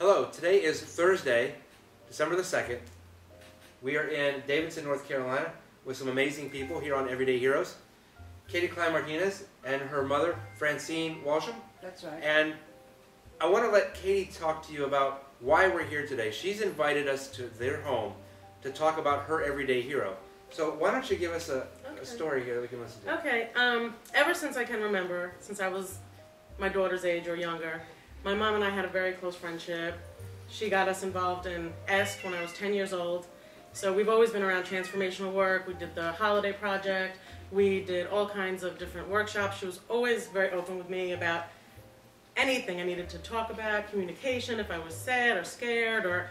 Hello, today is Thursday, December the 2nd. We are in Davidson, North Carolina with some amazing people here on Everyday Heroes. Katie Klein-Martinez and her mother, Francine Walshin. That's right. And I want to let Katie talk to you about why we're here today. She's invited us to their home to talk about her everyday hero. So why don't you give us a story here that we can listen to? Okay. Ever since I can remember, since I was my daughter's age or younger, my mom and I had a very close friendship. She got us involved in EST when I was 10 years old. So we've always been around transformational work. We did the holiday project. We did all kinds of different workshops. She was always very open with me about anything I needed to talk about, communication, if I was sad or scared or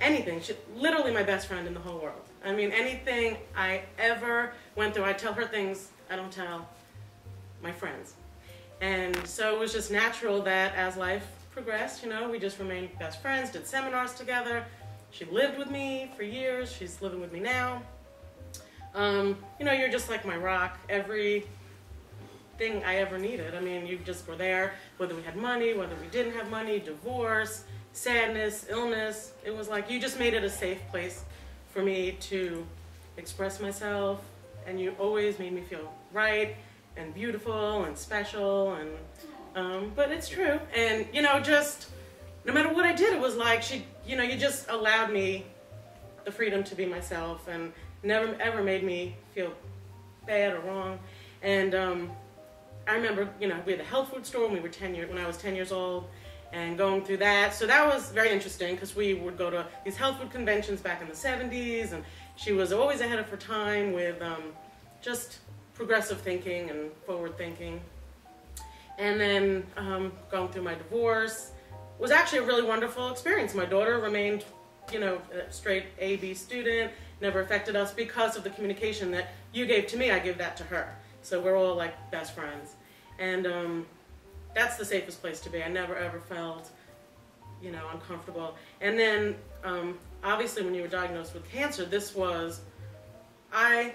anything. She, literally my best friend in the whole world. I mean, anything I ever went through, I tell her things I don't tell my friends. And so it was just natural that as life progressed, you know, we just remained best friends, did seminars together. She lived with me for years. She's living with me now. You know, you're just like my rock. Everything I ever needed. I mean, you just were there, whether we had money, whether we didn't have money, divorce, sadness, illness. It was like you just made it a safe place for me to express myself. And you always made me feel right and beautiful and special, and but it's true. And you know, just no matter what I did, it was like she, you know, you just allowed me the freedom to be myself and never ever made me feel bad or wrong. And I remember, you know, we had a health food store when we were when I was 10 years old, and going through that. So that was very interesting because we would go to these health food conventions back in the 70s, and she was always ahead of her time with just progressive thinking and forward thinking. And then going through my divorce was actually a really wonderful experience. My daughter remained, you know, a straight A-B student, never affected us because of the communication that you gave to me, I gave that to her. So we're all like best friends. And that's the safest place to be. I never ever felt, you know, uncomfortable. And then obviously when you were diagnosed with cancer, this was, I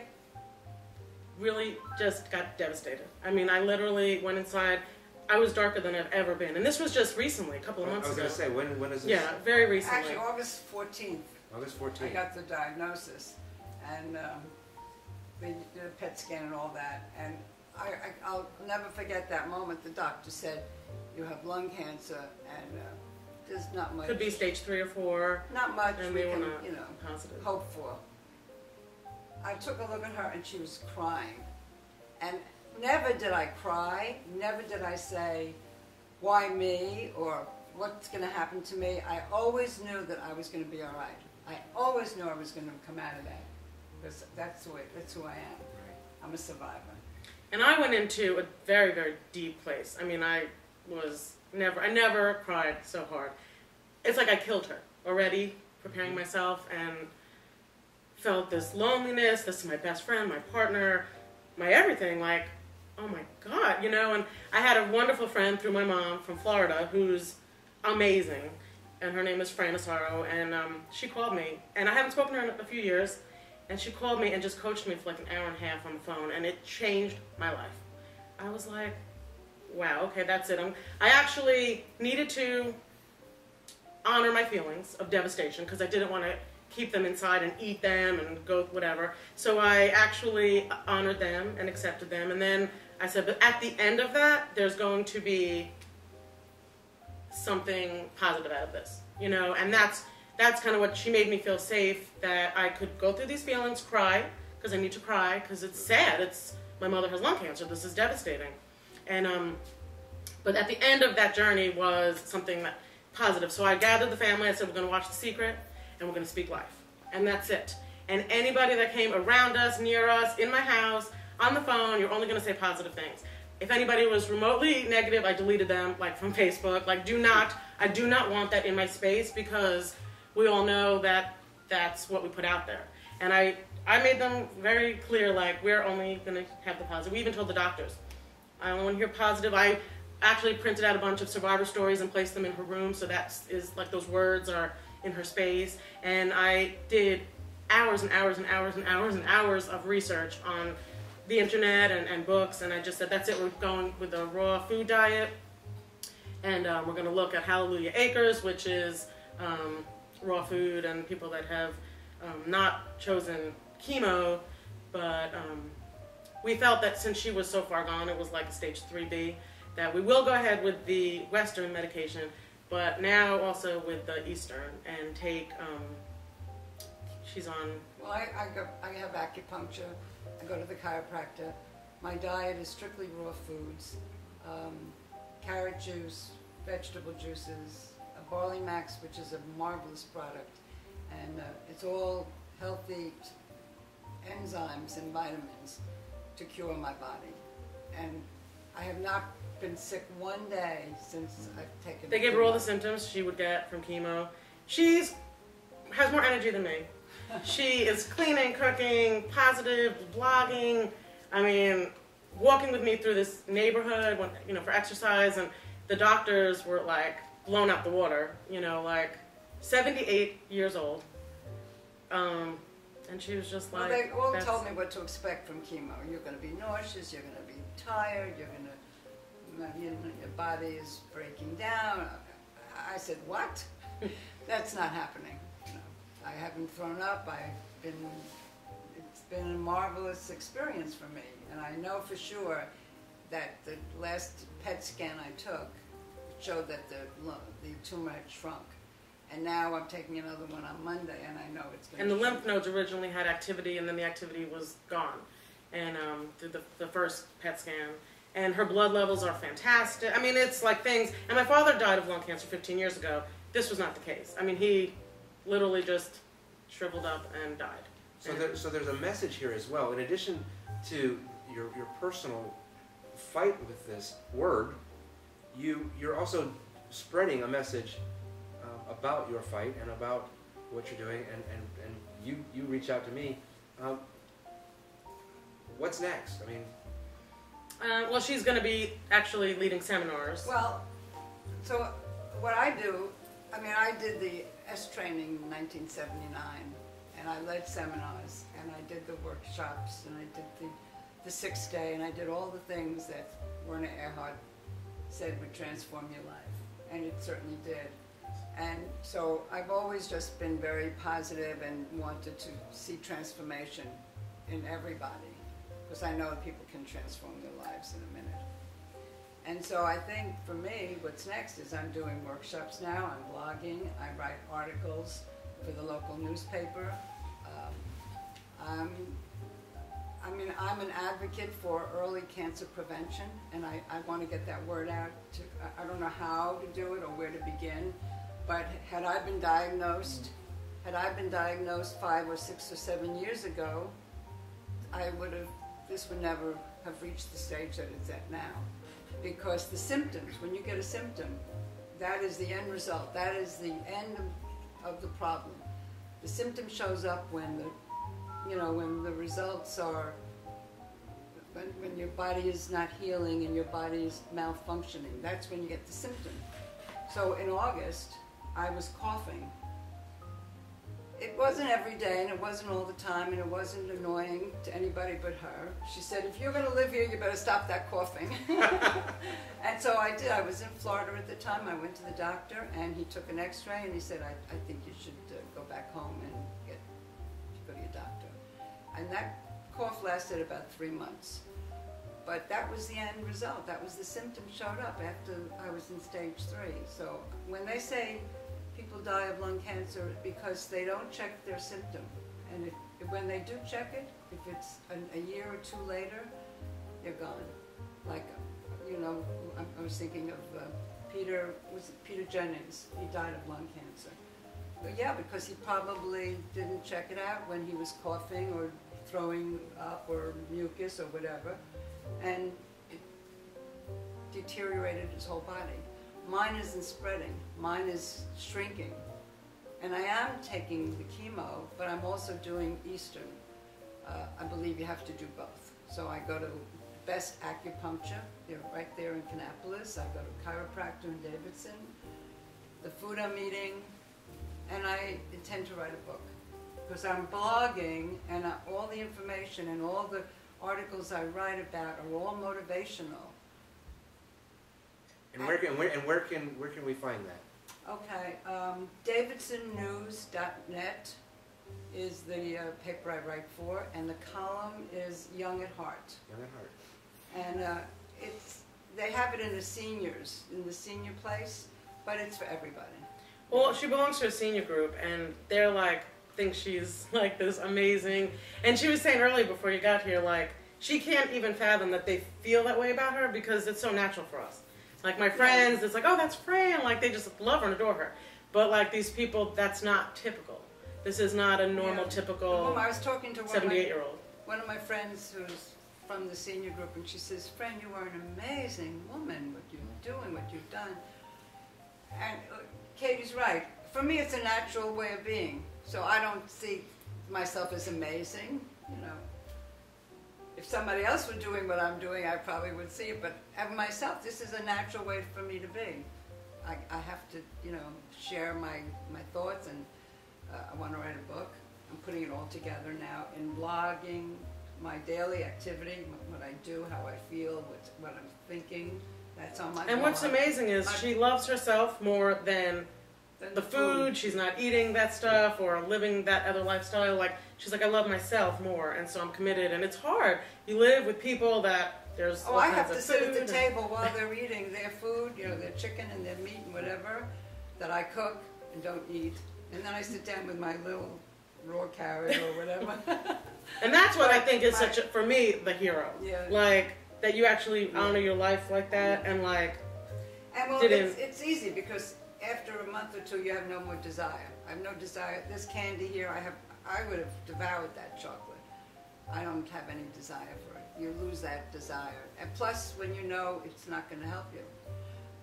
really just got devastated. I mean, I literally went inside. I was darker than I've ever been. And this was just recently, a couple of months ago. I was going to say, when is this? Yeah, very recently. Actually, August 14th. August 14th. I got the diagnosis. And they did a PET scan and all that. And I'll never forget that moment. The doctor said, you have lung cancer, and there's not much. Could be stage 3 or 4. Not much and we they can, were not you know, positive. hope for. I took a look at her and she was crying. And never did I cry, never did I say, why me, or what's going to happen to me. I always knew that I was going to be all right. I always knew I was going to come out of that. Because that's who I am. I'm a survivor. And I went into a very, very deep place. I mean, I never cried so hard. It's like I killed her already, preparing myself, and felt this loneliness. This is my best friend, my partner, my everything. Like, oh my God, you know. And I had a wonderful friend through my mom from Florida who's amazing, and her name is Francines Story. And she called me, and I haven't spoken to her in a few years. And she called me and just coached me for like an hour and a half on the phone, and it changed my life. I was like, wow, okay, that's it. I actually needed to honor my feelings of devastation because I didn't want to keep them inside and eat them and go whatever. So I actually honored them and accepted them. And then I said, but at the end of that, there's going to be something positive out of this, you know, and that's kind of what she made me feel safe, that I could go through these feelings, cry, because I need to cry, because it's sad. My mother has lung cancer. This is devastating. And, but at the end of that journey was something positive. So I gathered the family. I said, we're going to watch The Secret, and we're going to speak life. And that's it. And anybody that came around us, near us, in my house, on the phone, you're only going to say positive things. If anybody was remotely negative, I deleted them, like from Facebook. Like, I do not want that in my space, because we all know that that's what we put out there. And I made them very clear, like, we're only going to have the positive. We even told the doctors, I only want to hear positive. I actually printed out a bunch of survivor stories and placed them in her room, so that is like those words are in her space. And I did hours and hours and hours and hours and hours of research on the internet and books, and I just said, that's it, we're going with a raw food diet, and we're going to look at Hallelujah Acres, which is raw food, and people that have not chosen chemo, but we felt that since she was so far gone, it was like stage 3B, that we will go ahead with the Western medication, but now also with the Eastern, and take, she's on... Well, I have acupuncture. I go to the chiropractor. My diet is strictly raw foods, carrot juice, vegetable juices, a Barley Max, which is a marvelous product, and it's all healthy enzymes and vitamins to cure my body. And I have not been sick one day since I've taken. They gave her all the symptoms she would get from chemo. Has more energy than me. She is cleaning, cooking, positive, blogging. I mean, walking with me through this neighborhood, for exercise, and the doctors were like blown out the water. Like 78 years old, and she was just like. Well, they all told me what to expect from chemo. You're going to be nauseous. You're going to be tired. You're going to, your body is breaking down. I said, what? That's not happening. I haven't thrown up. It's been a marvelous experience for me, and I know for sure that the last PET scan I took showed that the tumor had shrunk, and now I'm taking another one on Monday, and I know it's going to. And the lymph nodes originally had activity, and then the activity was gone, and through the first PET scan, and her blood levels are fantastic. I mean, it's like things. And my father died of lung cancer 15 years ago. This was not the case. I mean, he literally just shriveled up and died. So there's a message here as well. In addition to your personal fight with this word, you're also spreading a message about your fight and about what you're doing, and you reach out to me. What's next? I mean, well, she's going to be actually leading seminars. Well, so what I do, I did the S training in 1979, and I led seminars, and I did the workshops, and I did the 6th day, and I did all the things that Werner Erhard said would transform your life, and it certainly did. And so I've always just been very positive and wanted to see transformation in everybody, because I know people can transform their lives in a minute. And so I think for me, what's next is I'm doing workshops now, I'm blogging, I write articles for the local newspaper. I'm an advocate for early cancer prevention, and I want to get that word out. I don't know how to do it or where to begin, but had I been diagnosed 5 or 6 or 7 years ago, this would never have reached the stage that it's at now. Because the symptoms, when you get a symptom, that is the end result. That is the end of the problem. The symptom shows up when the results are, when your body is not healing and your body is malfunctioning. That's when you get the symptom. So in August, I was coughing. It wasn't every day, and it wasn't all the time, and it wasn't annoying to anybody but her. She said, if you're going to live here, you better stop that coughing. And so I did. I was in Florida at the time. I went to the doctor, and he took an x-ray, and he said, I think you should go back home and go to your doctor. And that cough lasted about 3 months. But that was the end result. That was the symptom showed up after I was in stage 3. So when they say people die of lung cancer because they don't check their symptom. And when they do check it, if it's a year or 2 later, they're gone. Like, I was thinking of Peter Jennings. He died of lung cancer. But yeah, because he probably didn't check it out when he was coughing or throwing up or mucus or whatever, and it deteriorated his whole body. Mine isn't spreading, mine is shrinking. And I am taking the chemo, but I'm also doing Eastern. I believe you have to do both. So I go to Best Acupuncture, they're right there in Kannapolis. I go to chiropractor in Davidson, the food I'm eating, and I intend to write a book. Because I'm blogging, and all the information and all the articles I write about are all motivational. And where can we find that? Okay, davidsonnews.net is the paper I write for, and the column is Young at Heart. Young at Heart. And they have it in the seniors, in the senior place, but it's for everybody. Well, she belongs to a senior group, and they're like, think she's like this amazing. And she was saying earlier before you got here, like, she can't even fathom that they feel that way about her because it's so natural for us. Like my friends, it's like, oh, that's Fran. Like they just love her and adore her. But like these people, that's not typical. This is not a normal, typical I was talking to 78-year-old. One of my friends who's from the senior group, and she says, Fran, you are an amazing woman, what you're doing, what you've done. And Katie's right. For me, it's a natural way of being. So I don't see myself as amazing, you know. If somebody else were doing what I'm doing, I probably would see it. But of myself, this is a natural way for me to be. I have to, you know, share my thoughts, and I want to write a book. I'm putting it all together now in blogging, my daily activity, what I do, how I feel, what I'm thinking. That's on my blog. And what's amazing is she loves herself more than the food. She's not eating that stuff or living that other lifestyle. Like, she's like, I love myself more, and so I'm committed. And it's hard. You live with people that there's all I kinds have to of sit at food the table while they're eating their food, you know, their chicken and their meat and whatever, that I cook and don't eat. And then I sit down with my little raw carrot or whatever. And that's what I think is such a, for me, the hero. Yeah. Like, that you actually honor your life like that, and like, And well, it's easy because after a month or two, you have no more desire. I have no desire. This candy here, I would have devoured that chocolate. I don't have any desire for it. You lose that desire. And plus, when you know it's not going to help you.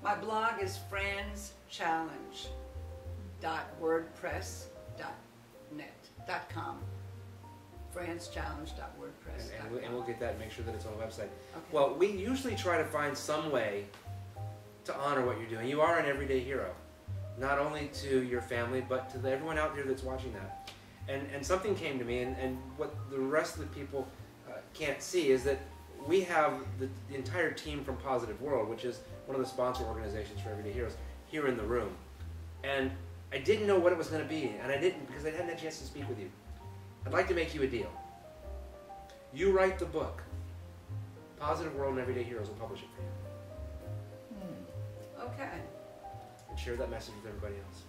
My blog is franschallenge.wordpress.com. franschallenge.wordpress.com. And we'll get that and make sure that it's on the website. Okay. Well, we usually try to find some way to honor what you're doing. You are an everyday hero, not only to your family, but to everyone out there that's watching that. And something came to me, and what the rest of the people can't see is that we have the entire team from Positive World, which is one of the sponsor organizations for Everyday Heroes, here in the room. And I didn't know what it was going to be, and I didn't because I hadn't had a chance to speak with you. I'd like to make you a deal. You write the book. Positive World and Everyday Heroes will publish it for you. Okay. And share that message with everybody else.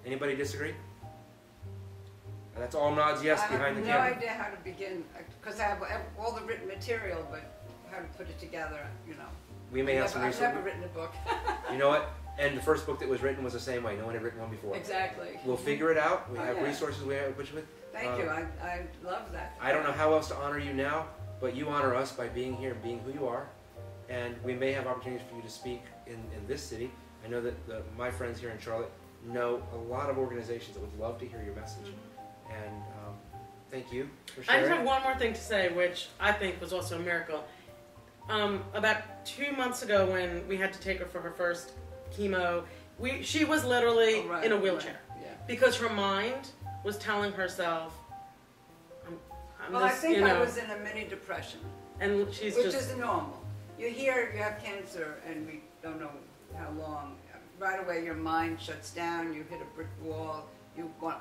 Anybody disagree? That's all nods yes behind the camera. I have no idea how to begin, because I have all the written material, but how to put it together, you know. We may have some I've resources. never written a book. You know what? And the first book that was written was the same way. No one had written one before. Exactly. We'll figure it out. We have yeah. resources we have to put you with. Thank you. I love that. I don't know how else to honor you now, but you honor us by being here and being who you are. And we may have opportunities for you to speak in this city. I know that my friends here in Charlotte know a lot of organizations that would love to hear your message. And thank you for sharing. I just have one more thing to say, which I think was also a miracle. About 2 months ago, when we had to take her for her first chemo, she was literally in a wheelchair because her mind was telling herself, I think I was in a mini depression, and which is normal. You hear you have cancer, and we don't know how long. Right away, your mind shuts down. You hit a brick wall.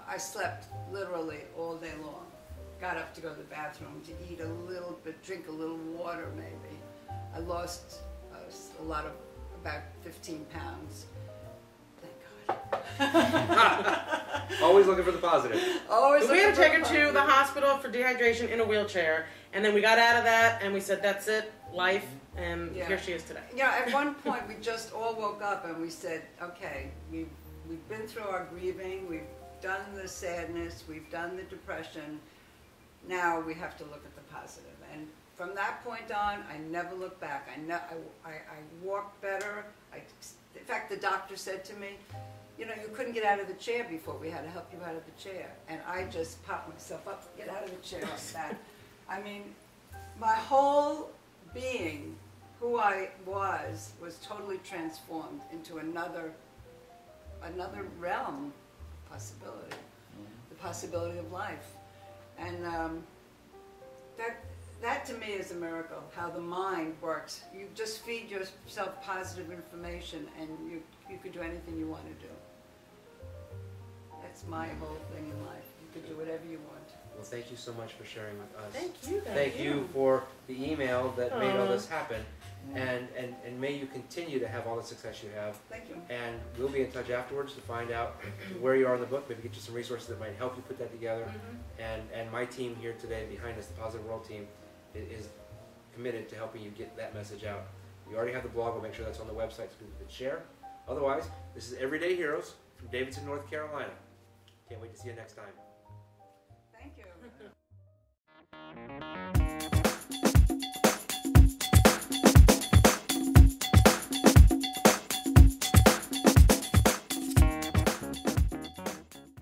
I slept literally all day long. Got up to go to the bathroom, to eat a little bit, drink a little water maybe. I lost about 15 pounds. Thank God. Always looking for the positive. Always. We had to take her to the hospital for dehydration in a wheelchair, and then we got out of that, and we said, that's it, life, and here she is today. Yeah, at one point we just all woke up and we said, okay, we've been through our grieving, we've done the sadness, we've done the depression. now we have to look at the positive. And from that point on, I never looked back. I walked better. In fact, the doctor said to me, you know, you couldn't get out of the chair before. We had to help you out of the chair. And I just popped myself up, get out of the chair like that. I mean, my whole being, who I was totally transformed into another realm possibility, the possibility of life. And that to me is a miracle, how the mind works. You just feed yourself positive information and you could do anything you want to do. That's my whole thing in life. You could do whatever you want. Well, thank you so much for sharing with us. Thank you. Thank you for the email that made all this happen. And may you continue to have all the success you have. Thank you. And we'll be in touch afterwards to find out where you are in the book, maybe get you some resources that might help you put that together. And my team here today behind us, the Positive World team, is committed to helping you get that message out. You already have the blog. We'll make sure that's on the website so people can share. Otherwise, this is Everyday Heroes from Davidson, North Carolina. Can't wait to see you next time.